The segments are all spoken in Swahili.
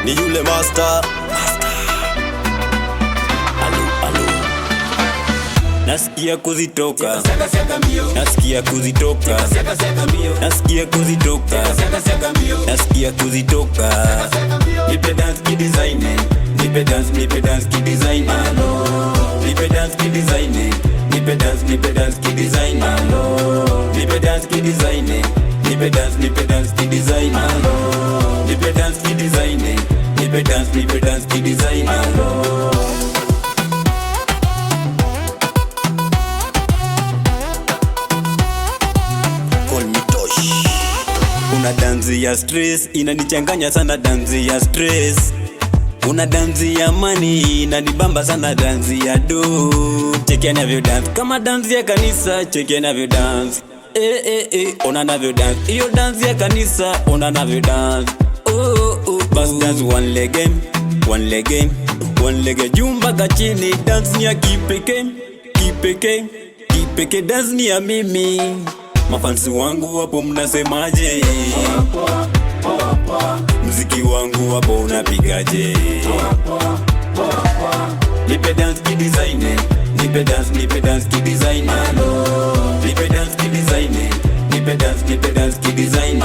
ni yule master. Nasikia kuzitoka, nasikia kuzitoka, nasikia kuzitoka, nasikia kuzitoka. Nipe dance ki design, nipe dance ki design. Nipe dance ki design, nipe dance ki design. Nipe dance ki design, nipe dance ki design. Nipe dance ki design, nipe dance ki design. Una dance ya stress, inanichanganya sana dance ya stress. Una dance ya money, inanibamba sana dance ya do. Check anavyo dance, kama dance ya kanisa, check anavyo dance. Ona navyo dance, iyo dance ya kanisa, ona navyo dance. Bas dance one leg game, one leg game, one leg jumba kachini. Dance ni ya kipeke, kipeke, kipeke. Dance ni ya mimi. Mafansi wangu wapo mnasemaje? Mziki wangu wapo unapigaje? Nipe dance ki design, nipe dance ki design. Nipe dance ki design, nipe dance ki design.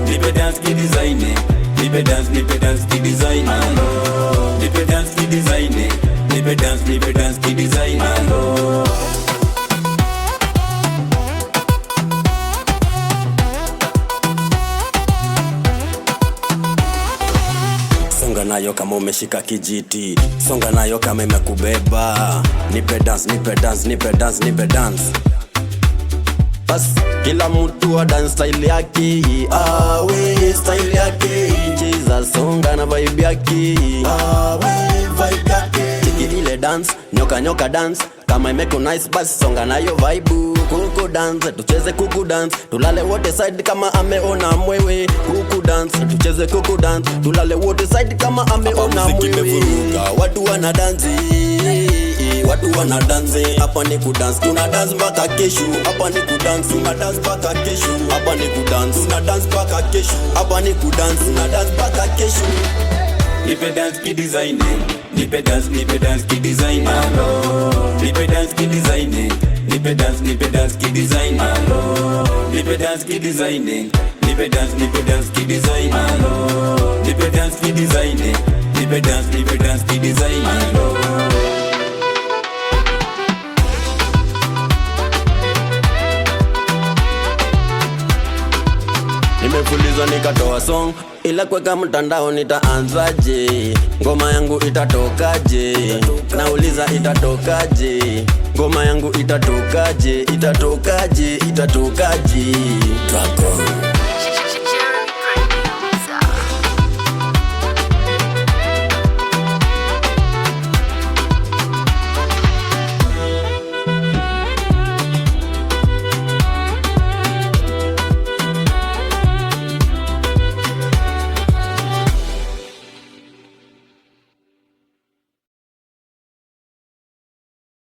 Nipe dance ki design, nipe dance ki design. Nipe dance ki design, nipe dance ki design. Songa nayo kama umeshika kijiti, songa nayo kama imekubeba. Nipe dance, nipe dance, nipe dance, nipe dance. Bas, kila mtu wa dance style yake. We style yake. Cheza songa na vibe yake. We vibe yake. Tiki ile dance, nyoka nyoka dance. Kama imeko nice bas songa nayo vibe. Kuku dance, tucheze kuku dance. Tulale wote side kama ameona mwewe. Kuku dance, tucheze kuku dance. Tulale wote side kama ameona mwewe. Watu wana dance, watu wana dance. Hapa ni kudance, tuna dance mpaka kesho. Hapa ni kudance, tuna dance mpaka kesho. Hapa ni kudance, tuna dance mpaka kesho. Hapa ni kudance, tuna dance mpaka kesho. Nipe dance ki design, nipe dance ki design. Nipe dance ki design, nipe dance ki design. Nipe dance ki design, nipe dance ki design. Nipe dance ki design, nipe dance ki design. Nimefulizwa nikatoa song, ila kweka mtandao nitaanzaje? Ngoma yangu itatokaje? Nauliza itatokaje? Ngoma yangu itatokaje? Itatokaje? Itatokaje? Dragon